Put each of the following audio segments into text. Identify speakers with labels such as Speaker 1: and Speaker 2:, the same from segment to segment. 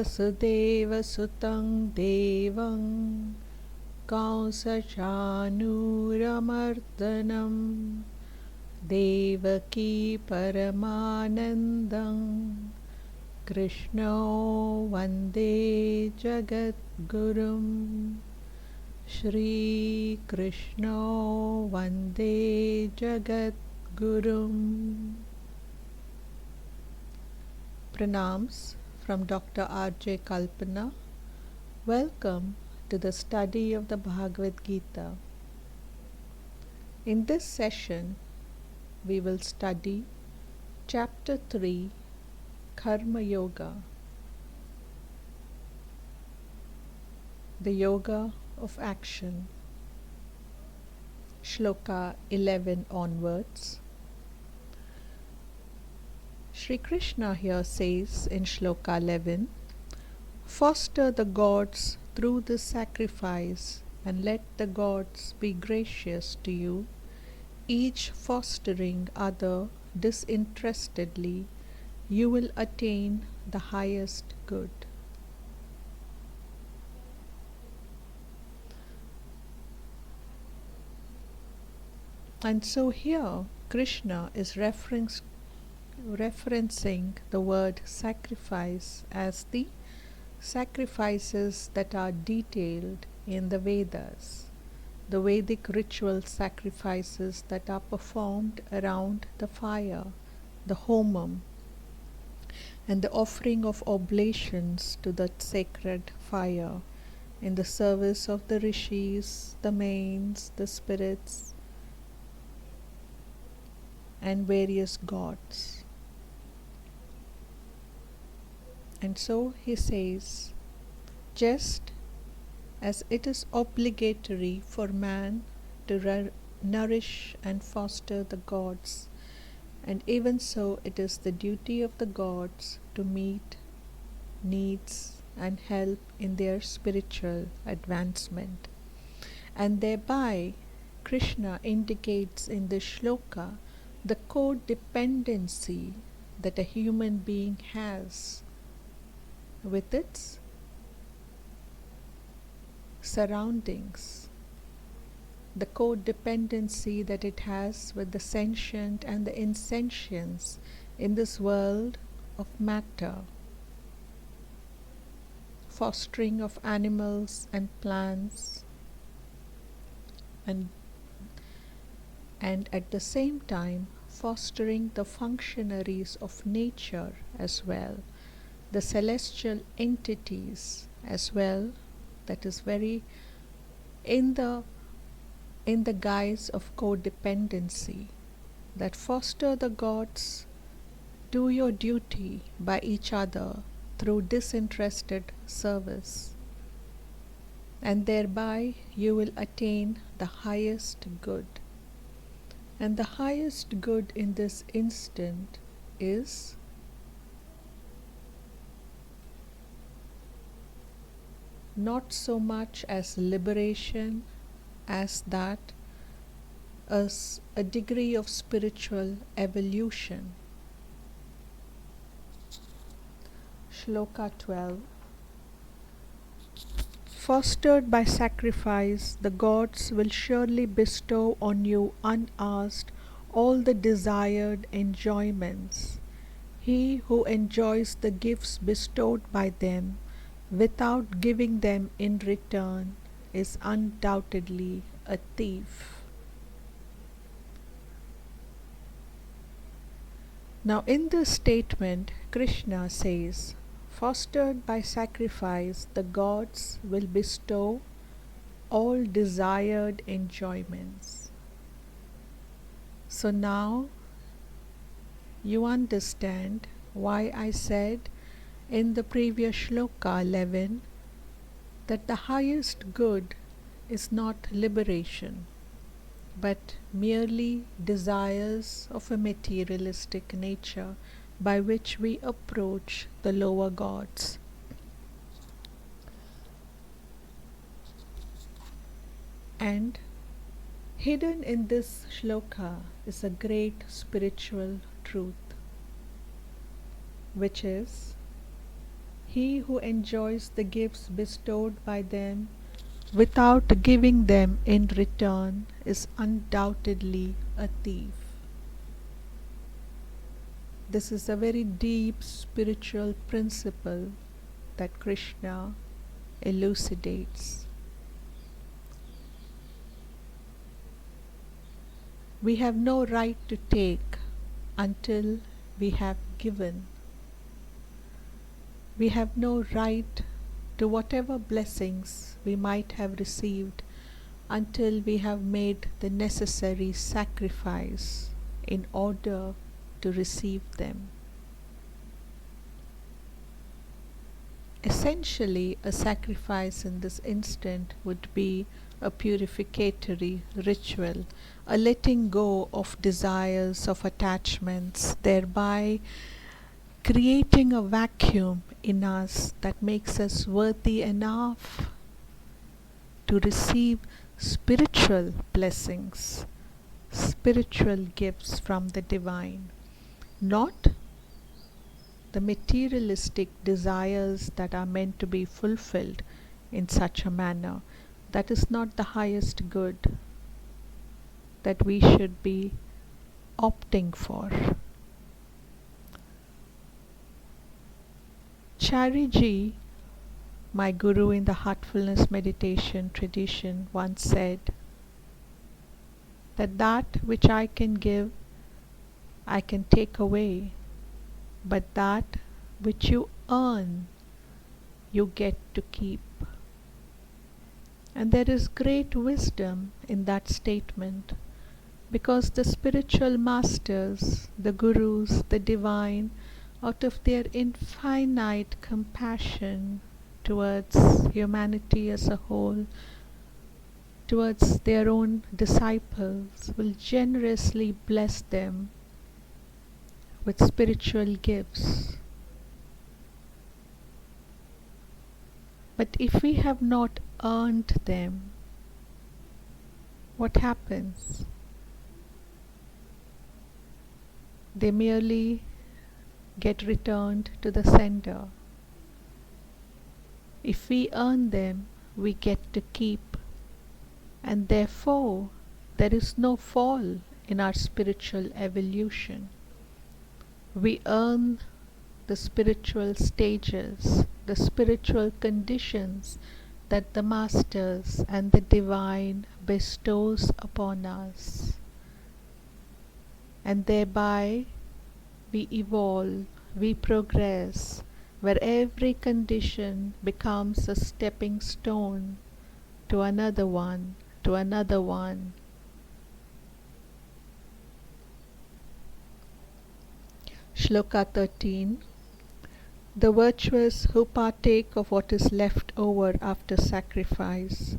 Speaker 1: Vasudevasutam Devam Kausachanuramardanam Devaki Paramanandam Krishno Vande Jagadgurum Shri Krishno Vande Jagadgurum. Pranams from Dr. R.J. Kalpana. Welcome to the study of the Bhagavad Gita. In this session, we will study Chapter 3, Karmayoga, the Yoga of Action, Sloka 11 onwards. Shri Krishna here says in Sloka 11, "Foster the gods through this sacrifice and let the gods be gracious to you, each fostering other disinterestedly, you will attain the highest good." And so here Krishna is referencing the word sacrifice as the sacrifices that are detailed in the Vedas, the Vedic ritual sacrifices that are performed around the fire, the homam, and the offering of oblations to that sacred fire in the service of the rishis, the mains, the spirits, and various gods. And so he says, just as it is obligatory for man to nourish and foster the gods, and even so it is the duty of the gods to meet needs and help in their spiritual advancement. And thereby Krishna indicates in this shloka the codependency that a human being has with its surroundings, the codependency that it has with the sentient and the insentients in this world of matter, fostering of animals and plants, and at the same time fostering the functionaries of nature as well, the celestial entities as well, that is very in the guise of codependency, that foster the gods, do your duty by each other through disinterested service, and thereby you will attain the highest good. And the highest good in this instant is not so much as liberation as that as a degree of spiritual evolution. Shloka 12. Fostered by sacrifice, the gods will surely bestow on you unasked all the desired enjoyments. He who enjoys the gifts bestowed by them without giving them in return is undoubtedly a thief. Now in this statement, Krishna says, fostered by sacrifice, the gods will bestow all desired enjoyments. So now you understand why I said in the previous Shloka 11 that the highest good is not liberation, but merely desires of a materialistic nature by which we approach the lower gods. And hidden in this shloka is a great spiritual truth, which is He who enjoys the gifts bestowed by them without giving them in return is undoubtedly a thief. This is a very deep spiritual principle that Krishna elucidates. We have no right to take until we have given. We have no right to whatever blessings we might have received until we have made the necessary sacrifice in order to receive them. Essentially, a sacrifice in this instant would be a purificatory ritual, a letting go of desires, of attachments, thereby creating a vacuum in us that makes us worthy enough to receive spiritual blessings, spiritual gifts from the divine, not the materialistic desires that are meant to be fulfilled in such a manner. That is not the highest good that we should be opting for. Chariji, my guru in the heartfulness meditation tradition, once said that which I can give, I can take away, but that which you earn, you get to keep. And there is great wisdom in that statement, because the spiritual masters, the gurus, the divine, out of their infinite compassion towards humanity as a whole, towards their own disciples, will generously bless them with spiritual gifts. But if we have not earned them, what happens? They merely get returned to the sender. If we earn them, we get to keep, and therefore there is no fall in our spiritual evolution. We earn the spiritual stages, the spiritual conditions that the masters and the divine bestows upon us, and thereby we evolve, we progress, where every condition becomes a stepping stone to another one, to another one. Shloka 13. The virtuous who partake of what is left over after sacrifice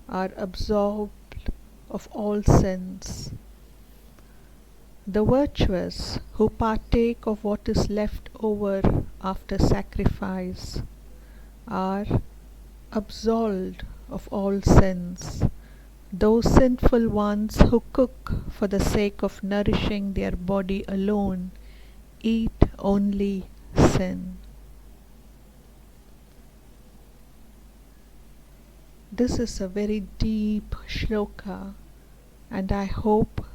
Speaker 1: are absolved of all sins. The virtuous who partake of what is left over after sacrifice are absolved of all sins. Those sinful ones who cook for the sake of nourishing their body alone eat only sin. This is a very deep shloka, and I hope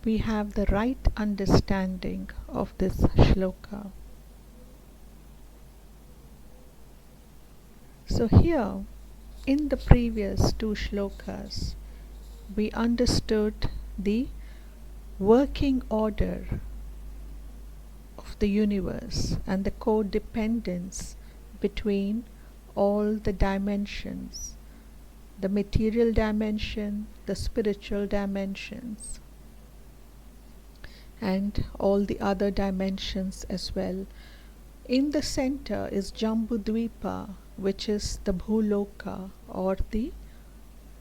Speaker 1: we have the right understanding of this shloka. So here, in the previous two shlokas, we understood the working order of the universe and the codependence between all the dimensions, the material dimension, the spiritual dimensions, and all the other dimensions as well. In the center is Jambudvipa, which is the Bhuloka, or the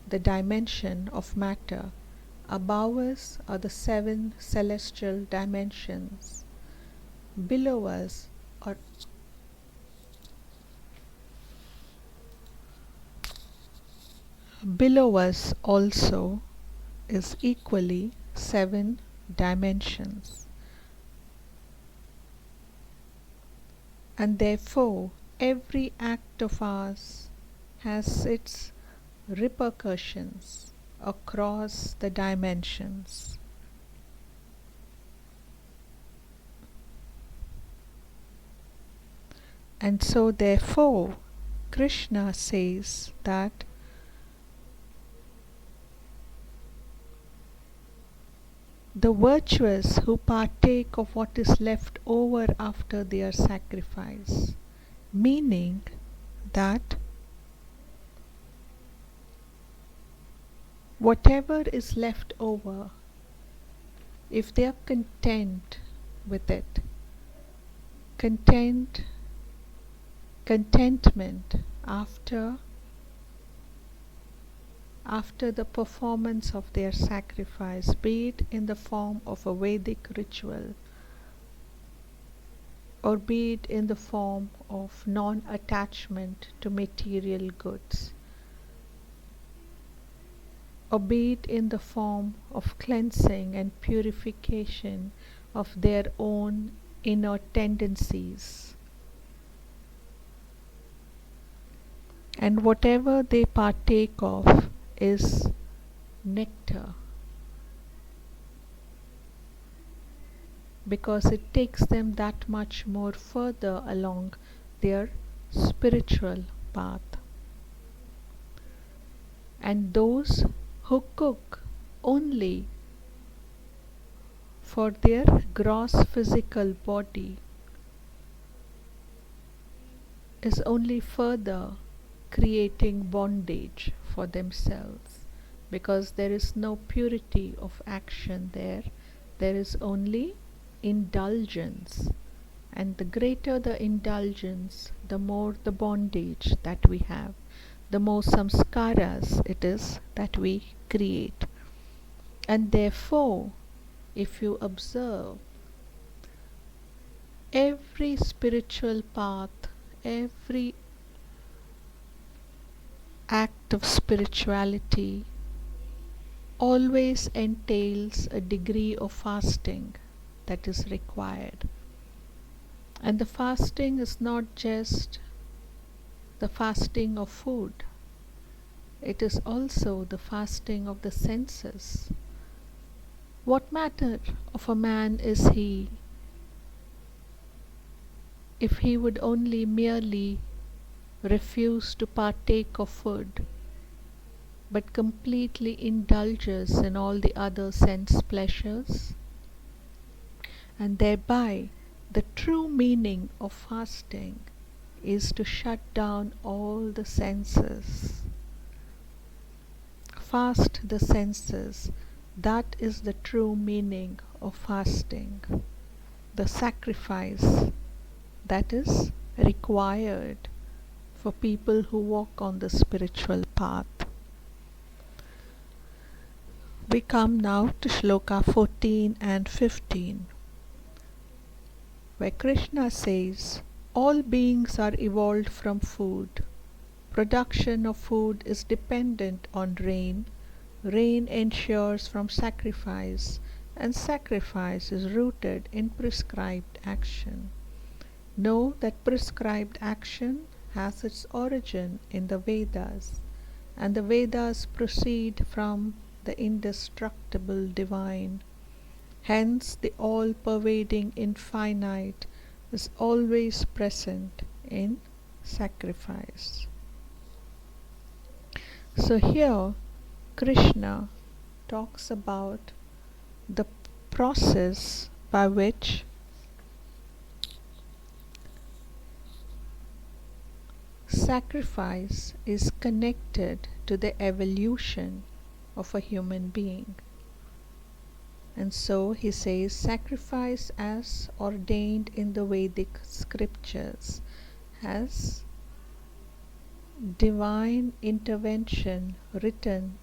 Speaker 1: dimension of matter. Above us are the 7 celestial dimensions. Below us are also is equally 7 dimensions. And therefore, every act of ours has its repercussions across the dimensions. And so, therefore, Krishna says that the virtuous who partake of what is left over after their sacrifice, meaning that whatever is left over, if they are content with it, contentment after the performance of their sacrifice, be it in the form of a Vedic ritual or be it in the form of non-attachment to material goods, or be it in the form of cleansing and purification of their own inner tendencies. And whatever they partake of is nectar, because it takes them that much more further along their spiritual path. And those who cook only for their gross physical body is only further creating bondage for themselves, because there is no purity of action there. There is only indulgence, and the greater the indulgence, the more the bondage that we have, the more samskaras it is that we create. And therefore, if you observe, every spiritual path, every act of spirituality always entails a degree of fasting that is required. And the fasting is not just the fasting of food, it is also the fasting of the senses. What matter of a man is he if he would only merely refuse to partake of food, but completely indulges in all the other sense pleasures? And thereby, the true meaning of fasting is to shut down all the senses. Fast the senses. That is the true meaning of fasting. The sacrifice that is required for people who walk on the spiritual path. We come now to Sloka 14 and 15, where Krishna says, all beings are evolved from food. Production of food is dependent on rain. Rain ensures from sacrifice, and sacrifice is rooted in prescribed action. Know that prescribed action has its origin in the Vedas, and the Vedas proceed from the indestructible divine. Hence, the all-pervading infinite is always present in sacrifice. So here, Krishna talks about the process by which sacrifice is connected to the evolution of a human being. And so he says, sacrifice as ordained in the Vedic scriptures has divine intervention written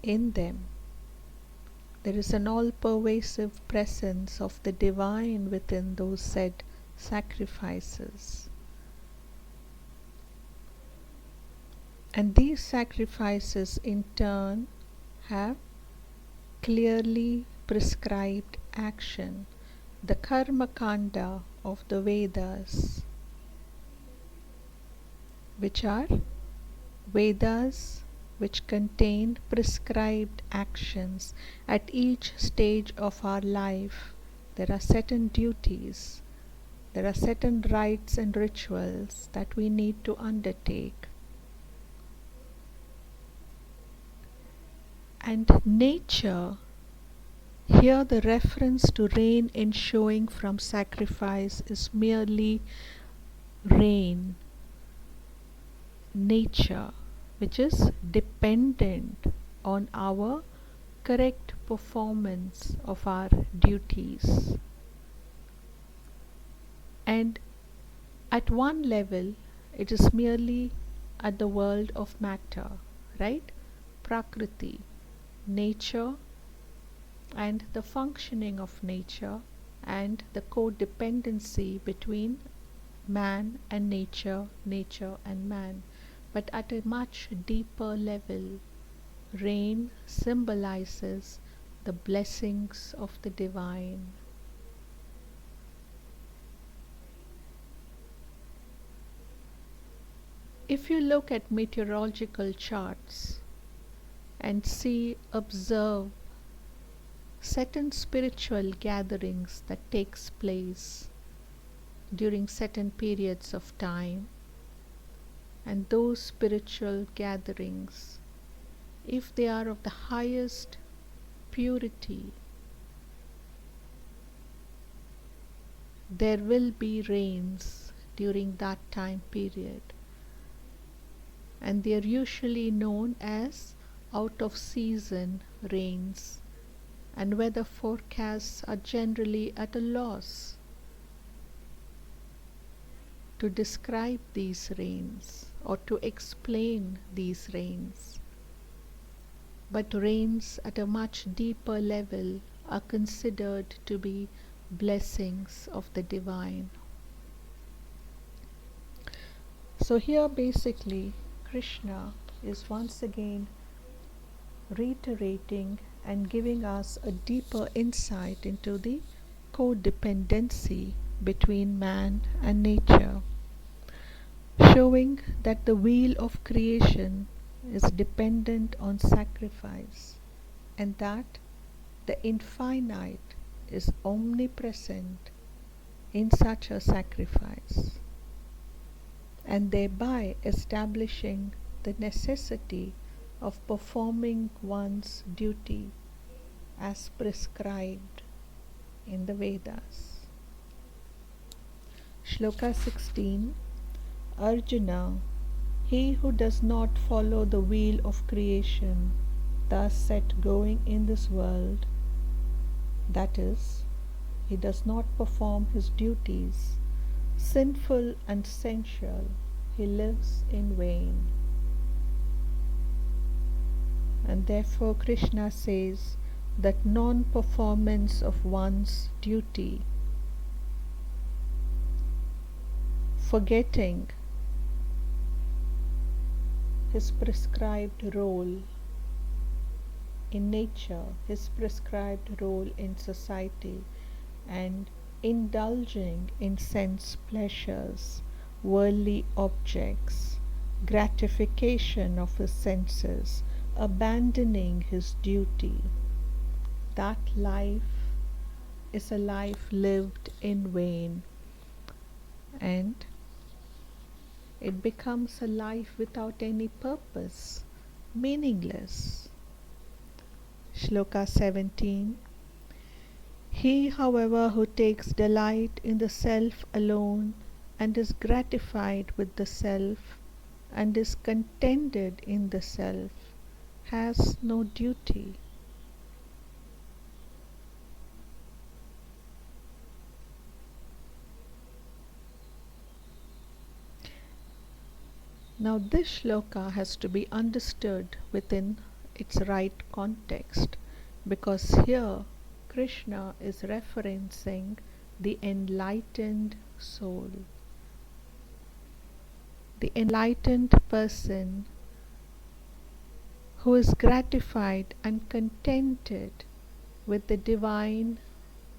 Speaker 1: in them. There is an all-pervasive presence of the divine within those said sacrifices. And these sacrifices in turn have clearly prescribed action. The karma kanda of the Vedas, which are Vedas which contain prescribed actions. At each stage of our life, there are certain duties, there are certain rites and rituals that we need to undertake. And nature, here the reference to rain ensuing from sacrifice is merely rain, nature, which is dependent on our correct performance of our duties. And at one level, it is merely at the world of matter, right? Prakriti, nature, and the functioning of nature, and the codependency between man and nature, nature and man. But at a much deeper level, rain symbolizes the blessings of the divine. If you look at meteorological charts and observe certain spiritual gatherings that takes place during certain periods of time, and those spiritual gatherings, if they are of the highest purity, there will be rains during that time period, and they are usually known as out of season rains, and weather forecasts are generally at a loss to describe these rains or to explain these rains. But rains at a much deeper level are considered to be blessings of the divine. So here basically Krishna is once again reiterating and giving us a deeper insight into the codependency between man and nature, showing that the wheel of creation is dependent on sacrifice, and that the infinite is omnipresent in such a sacrifice, and thereby establishing the necessity of performing one's duty as prescribed in the Vedas. Shloka 16. Arjuna, he who does not follow the wheel of creation thus set going in this world, that is, he does not perform his duties, sinful and sensual, he lives in vain. And therefore Krishna says that non-performance of one's duty, forgetting his prescribed role in nature, his prescribed role in society, and indulging in sense pleasures, worldly objects, gratification of his senses, abandoning his duty, that life is a life lived in vain, and it becomes a life without any purpose, meaningless. Shloka 17. He, however, who takes delight in the self alone and is gratified with the self and is contented in the self has no duty. Now this shloka has to be understood within its right context, because here Krishna is referencing the enlightened soul. The enlightened person who is gratified and contented with the divine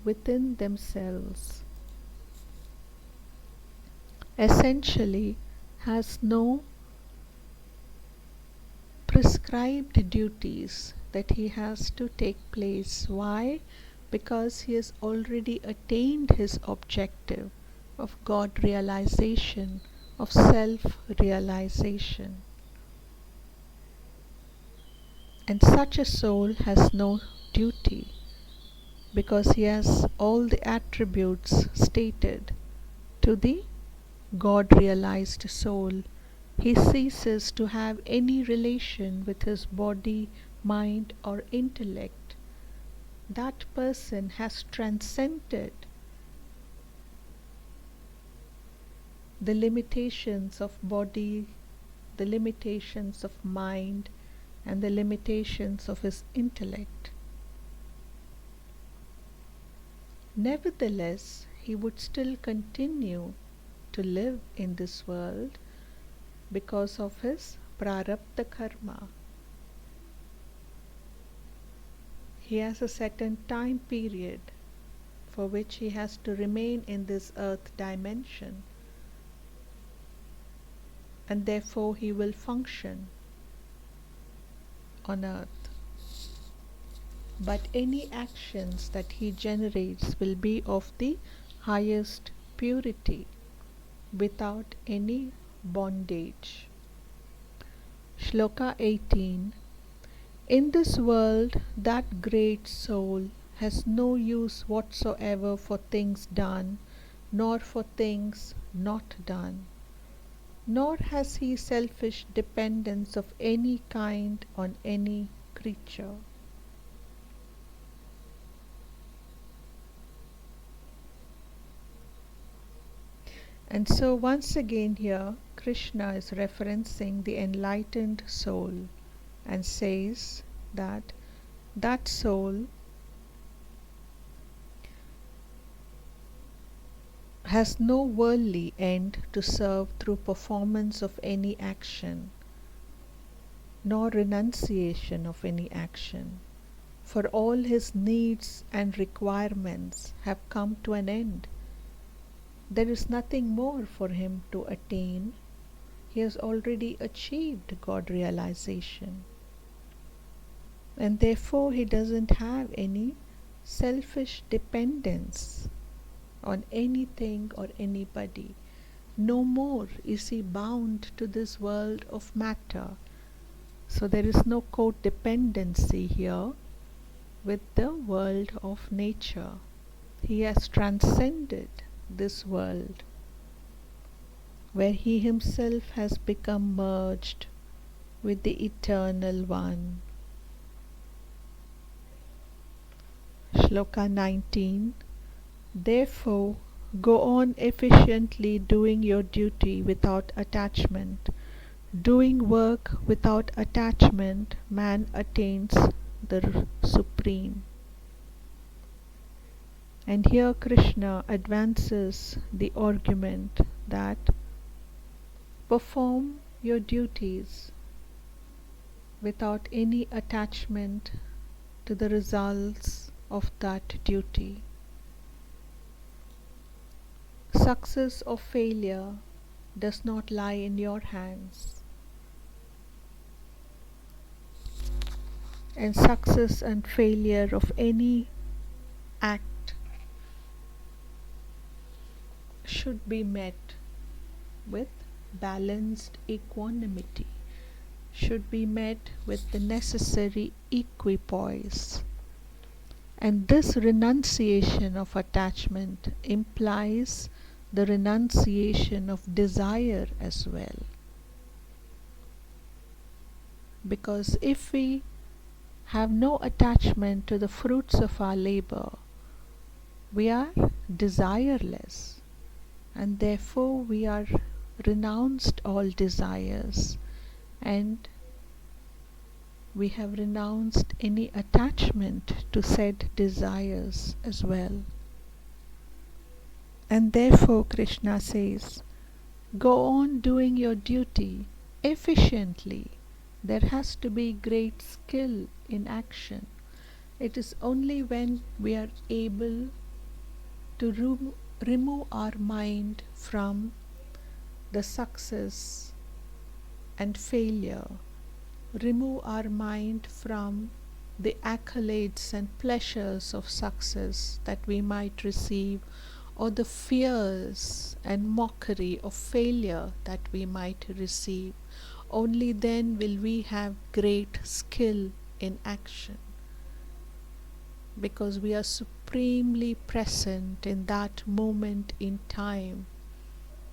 Speaker 1: within themselves. essentially has no prescribed duties that he has to take place. Why? Because he has already attained his objective of God realization, of self realization. And such a soul has no duty because he has all the attributes stated to the God realized soul. He ceases to have any relation with his body, mind, or intellect. That person has transcended the limitations of body, the limitations of mind, and the limitations of his intellect. Nevertheless, he would still continue to live in this world because of his prarabdha karma. He has a certain time period for which he has to remain in this earth dimension, and therefore he will function on earth. But any actions that he generates will be of the highest purity, without any bondage. Shloka 18. In this world, that great soul has no use whatsoever for things done, nor for things not done. Nor has he selfish dependence of any kind on any creature. And so once again here, Krishna is referencing the enlightened soul and says that that soul has no worldly end to serve through performance of any action, nor renunciation of any action, for all his needs and requirements have come to an end. There is nothing more for him to attain. He has already achieved God realization. And therefore he doesn't have any selfish dependence on anything or anybody. No more is he bound to this world of matter. So there is no codependency here with the world of nature. He has transcended this world, where he himself has become merged with the Eternal One. Shloka 19. Therefore, go on efficiently doing your duty without attachment. Doing work without attachment, man attains the Supreme. And here Krishna advances the argument that perform your duties without any attachment to the results of that duty. Success or failure does not lie in your hands. And success and failure of any act should be met with balanced equanimity, should be met with the necessary equipoise. And this renunciation of attachment implies the renunciation of desire as well. Because if we have no attachment to the fruits of our labor, we are desireless, and therefore we are renounced all desires, and we have renounced any attachment to said desires as well. And therefore Krishna says, go on doing your duty efficiently. There has to be great skill in action. It is only when we are able to remove our mind from the success and failure, remove our mind from the accolades and pleasures of success that we might receive, or the fears and mockery of failure that we might receive, only then will we have great skill in action, because we are supremely present in that moment in time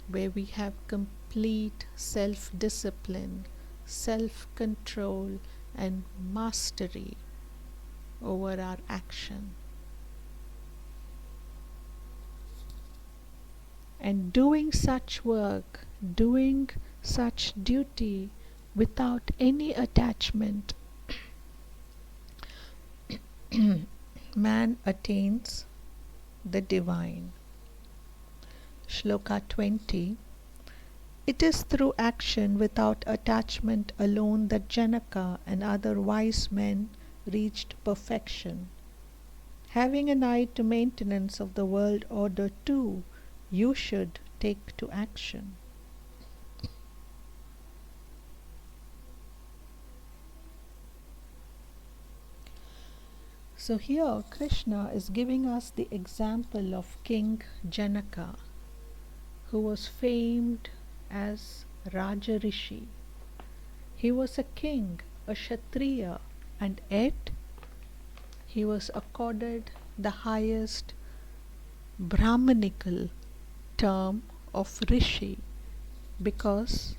Speaker 1: where we have complete self-discipline, self-control, and mastery over our action. And doing such work, doing such duty without any attachment, man attains the divine. Sloka 20. It is through action without attachment alone that Janaka and other wise men reached perfection. Having an eye to maintenance of the world order too, you should take to action. So here Krishna is giving us the example of King Janaka, who was famed as Raja Rishi. He was a king, a Kshatriya, and yet he was accorded the highest Brahmanical term of Rishi because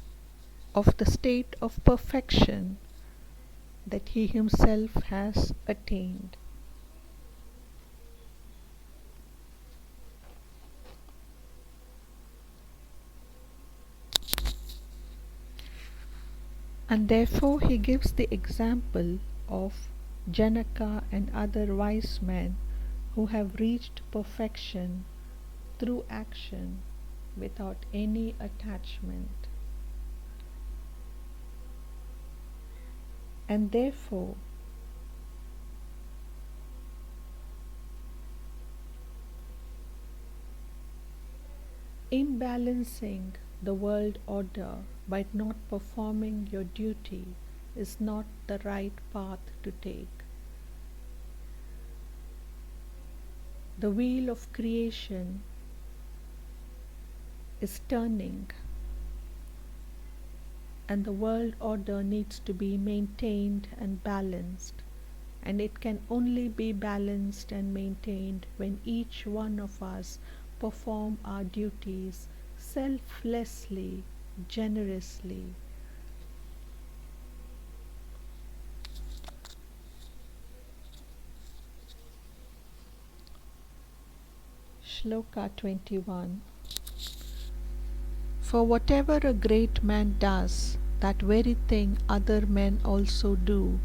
Speaker 1: of the state of perfection that he himself has attained. And therefore he gives the example of Janaka and other wise men who have reached perfection through action without any attachment. And therefore imbalancing the world order by not performing your duty is not the right path to take. The wheel of creation is turning, and the world order needs to be maintained and balanced, and it can only be balanced and maintained when each one of us perform our duties selflessly, generously. Sloka 21. For whatever a great man does, that very thing other men also do.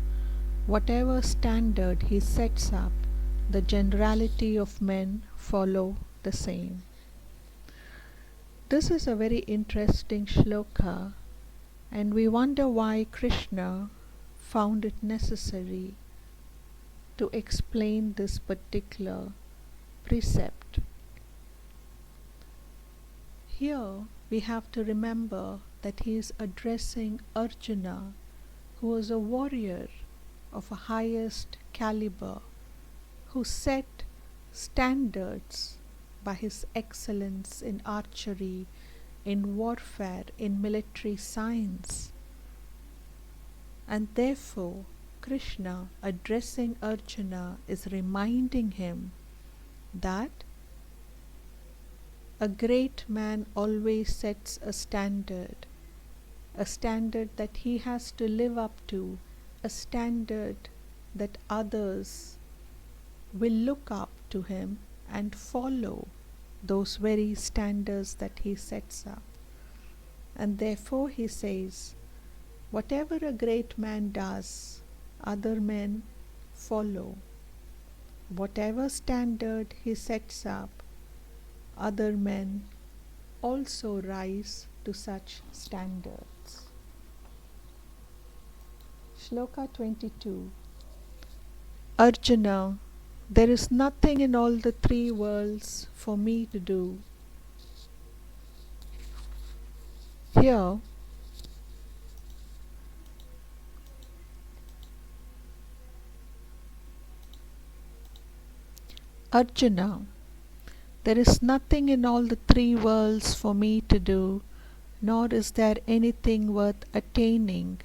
Speaker 1: Whatever standard he sets up, the generality of men follow the same. This is a very interesting shloka, and we wonder why Krishna found it necessary to explain this particular precept. Here we have to remember that he is addressing Arjuna, who was a warrior of a highest caliber, who set standards by his excellence in archery, in warfare, in military science. And therefore, Krishna, addressing Arjuna, is reminding him that a great man always sets a standard that he has to live up to, a standard that others will look up to him and follow those very standards that he sets up. And therefore he says, whatever a great man does, other men follow. Whatever standard he sets up, other men also rise to such standards. Shloka 22. Arjuna, there is nothing in all the three worlds for me to do. Here, Arjuna, there is nothing in all the three worlds for me to do, nor is there anything worth attaining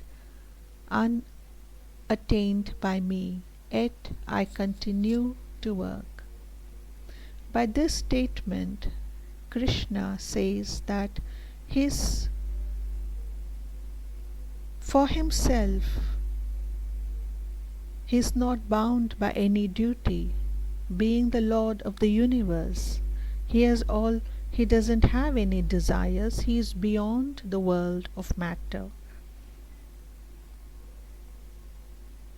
Speaker 1: unattained by me, yet I continue to work. By this statement, Krishna says that his for himself he is not bound by any duty. Being the Lord of the universe, he doesn't have any desires. He is beyond the world of matter.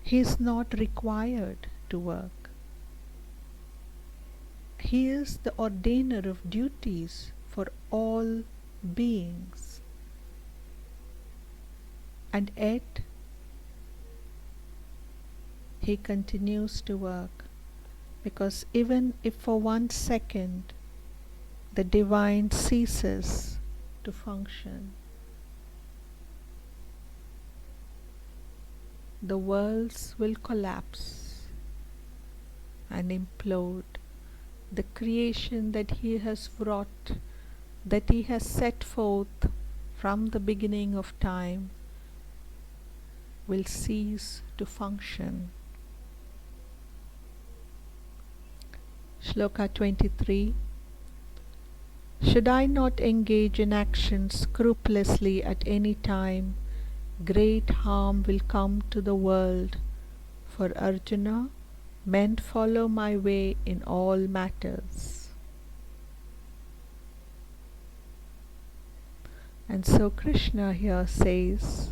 Speaker 1: He is not required to work. He is the ordainer of duties for all beings. And yet, he continues to work, because even if for 1 second the divine ceases to function, the worlds will collapse and implode. The creation that he has wrought, that he has set forth from the beginning of time, will cease to function. Sloka 23. Should I not engage in action scrupulously at any time, great harm will come to the world. For Arjuna, men follow my way in all matters. And so Krishna here says,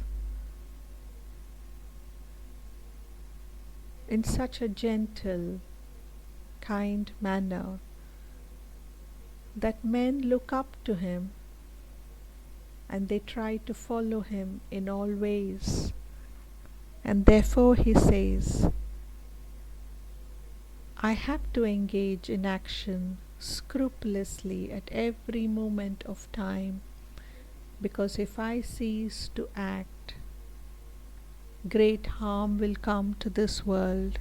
Speaker 1: in such a gentle, kind manner, that men look up to him and they try to follow him in all ways. And therefore he says, I have to engage in action scrupulously at every moment of time, because if I cease to act, great harm will come to this world.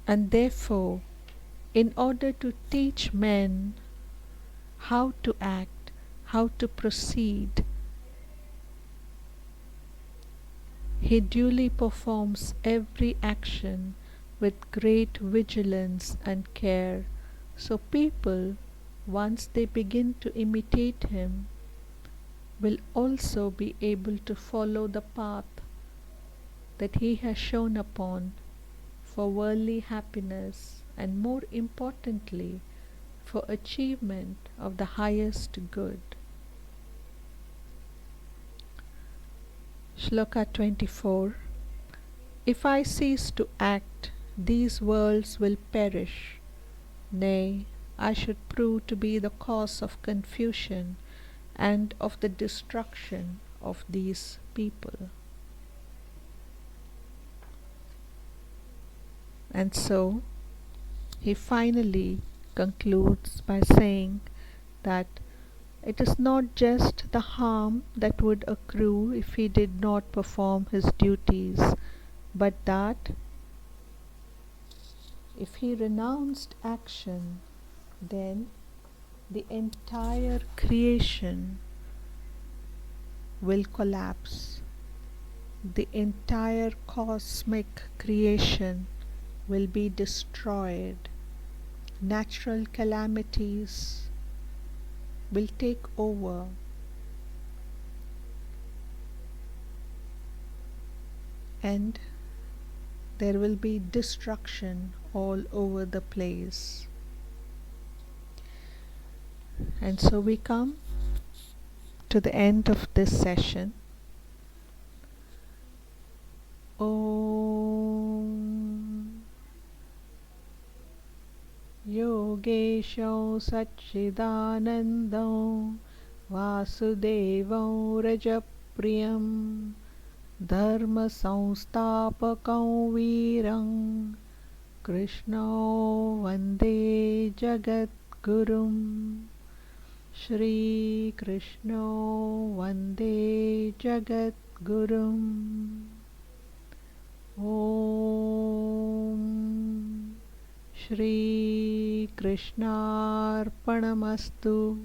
Speaker 1: And therefore, in order to teach men how to act, how to proceed, he duly performs every action with great vigilance and care. So people, once they begin to imitate him, will also be able to follow the path that he has shown upon for worldly happiness, and more importantly, for achievement of the highest good. Shloka 24. If I cease to act, these worlds will perish. Nay, I should prove to be the cause of confusion and of the destruction of these people. And so, he finally concludes by saying that it is not just the harm that would accrue if he did not perform his duties, but that if he renounced action, then the entire creation will collapse. The entire cosmic creation will be destroyed. Natural calamities will take over. And there will be destruction all over the place. And so we come to the end of this session. Om Yogesho Satchidanandam Vasudevam Rajapriyam Dharma Samstapakam Viram Krishna Vande Jagadgurum Shri Krishno Vande Jagadgurum Om Shri Krishnarpanamastu.